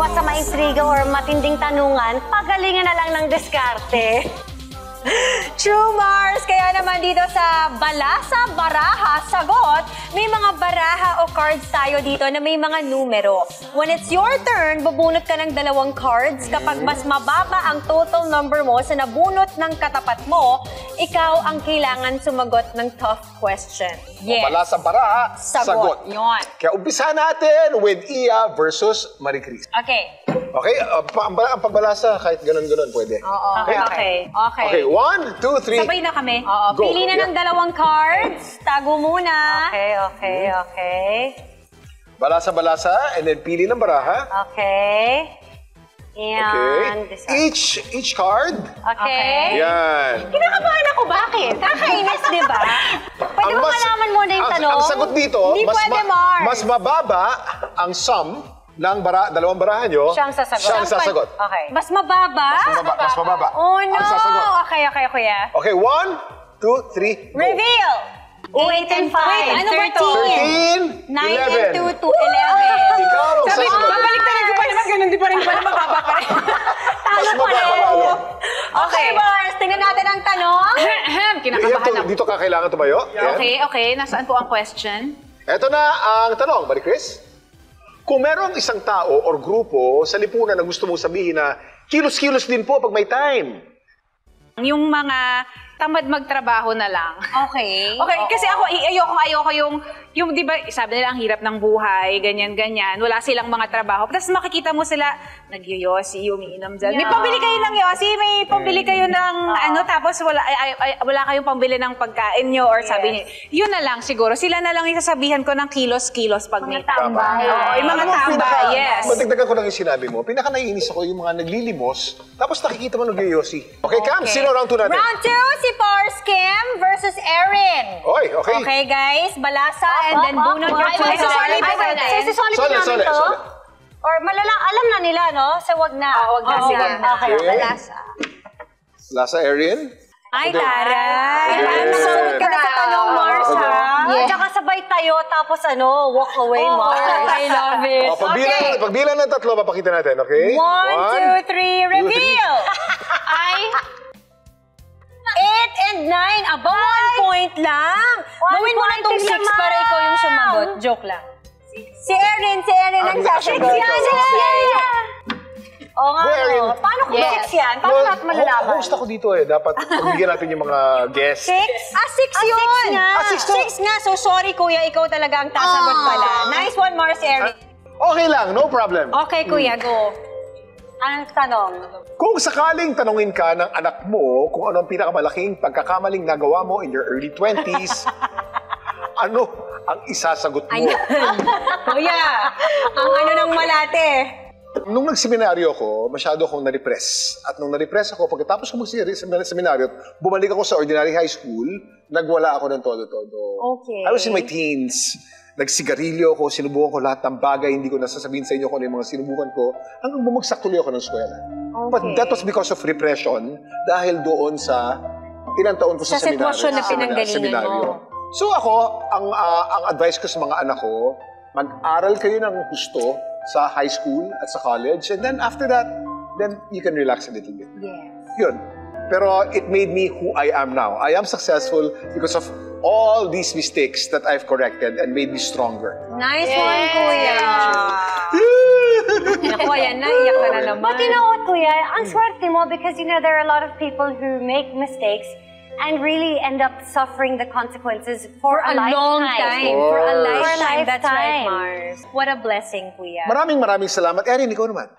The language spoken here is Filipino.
umiwas sa maintriga or matinding tanungan, pagalingan na lang ng diskarte. True, Mars! Kaya naman dito sa Balasa Baraha Sagot, may mga baraha o cards tayo dito na may mga numero. When it's your turn, bubunot ka ng 2 cards. Kapag mas mababa ang total number mo sa nabunot ng katapat mo, ikaw ang kailangan sumagot ng tough question. Yes. Balasa Baraha Sagot. Yun. Kaya umpisa natin with Iya versus Marie Chris. Okay. Okay? Ang pagbalasa, kahit ganun-ganun, pwede. Oo. Okay. Okay, 1, 2, 3. Sabay na kami. Oo. Go. Pili na ng 2 cards. Tago muna. Okay. Balasa-balasa, and then pili ng baraha. Okay. And Okay. this one. Each card. Okay. Yan. Kinakabahan ako, bakit? Kakainis, di ba? Pwede mo malaman mo na yung tanong? Ang sagot dito, Hindi pwede, Mars. mas mababa ang sum ng 2 barahan nyo. Siyang sasagot. Siyang sasagot. Okay. Mas mababa? Mas mababa. Oh, no. Ang sasagot. Okay, kuya. Okay, 1, 2, 3, go. Reveal! 8 and 5. Wait, ano ba 13, 13? 9 11. and 2 to 11. Ikaw ang Sabi ko, sasagot. babalik ko pa naman, ganun di pa rin pala, mababa pa rin. Mas mababa. Okay, Mars, tingnan natin ang tanong. Kinakabahan ako. Dito ka kailangan tumayo. Yan. Okay. Nasaan po ang question? Ito na ang tanong, Marie Chris. Kung merong isang tao or grupo sa lipunan na gusto mong sabihin na kilos-kilos din po pag may time. Yung mga tamad magtrabaho na lang. Okay. Okay, kasi ako, ayoko yung di ba, sabi nila ang hirap ng buhay, ganyan-ganyan, wala silang mga trabaho. Tapos makikita mo sila, nagyoyosi, umiinom dyan. May pambili kayo ng yosi, may pambili kayo ng tapos wala kayong pambili ng pagkain nyo, or sabi niyo, yun na lang siguro. Sila na lang yung sasabihan ko ng kilos-kilos pag may tambay. Oo, yung mga tambay, yes. Madagdagan ko lang yung sinabi mo. Pinaka-naiinis ako yung mga naglilimos, tapos nakikita mo nagyoyosi. Okay, Cam, sino round 2 natin? Round 2, si Pars Kim versus Erin. Okay. Okay, guys. Balasa and then bunot your choice. Solid po namin to? Or alam na nila, no? So, wag na. Wag na, sige. Okay, balasa. Lasa Erin. Ay, taray. Yes. Sagot ka na sa tanong, Mars, ha? At saka sabay tayo, tapos walk away, Mars. I love it. Pagbilang ng 3, papakita natin, okay? 1, 2, 3, reveal! 8 and 9, aba 1 point lang. Gawin mo na itong 6 para ikaw yung sumagot. Joke lang. Si Erin ang sasagot. 6 yan. Oo nga, Go, Erin. no? Paano kung 6 yan? Paano natin malalaman? Host ako dito eh. Dapat pagbigyan natin yung mga guests. 6? 6 yun. 6 nga. So sorry, kuya. Ikaw talaga ang sasagot pala. Nice one, Mars, Erin. Okay lang, no problem. Okay, kuya. Go. Anong tanong? Kung sakaling tanungin ka ng anak mo kung ano ang pinakamalaking pagkakamaling nagawa mo in your early 20s, ano ang isasagot mo? Kuya, ang ng malate. Nung nagseminaryo ako, masyado akong na-repress. At nung na-repress ako, pagkatapos ko mag-seminaryo, bumalik ako sa ordinary high school, nagwala ako ng todo-todo. Okay. I was in my teens. Nagsigarilyo ako, sinubukan ko lahat ng bagay, hindi ko nasasabihin sa inyo kung ano yung mga sinubukan ko, hanggang bumagsak tuloy ako ng eskwela. Okay. But that was because of repression, dahil doon sa ilang taon ko sa seminaryo. Sitwasyon na pinanggalingan mo. So ako, ang advice ko sa mga anak ko, mag-aral kayo ng gusto sa high school at sa college, and then after that, then you can relax a little bit. Yes. Yun. Pero it made me who I am now. I am successful because of all these mistakes that I've corrected and made me stronger. Nice one, kuya. Naku, ayan na. Iyak ka na naman. But you know what, Kuya? Ang swerte mo because, there are a lot of people who make mistakes and really end up suffering the consequences for a lifetime. long time. For For a a lifetime. That's right, lifetime. Mars. What a blessing, kuya. Maraming salamat. Erin, ikaw naman.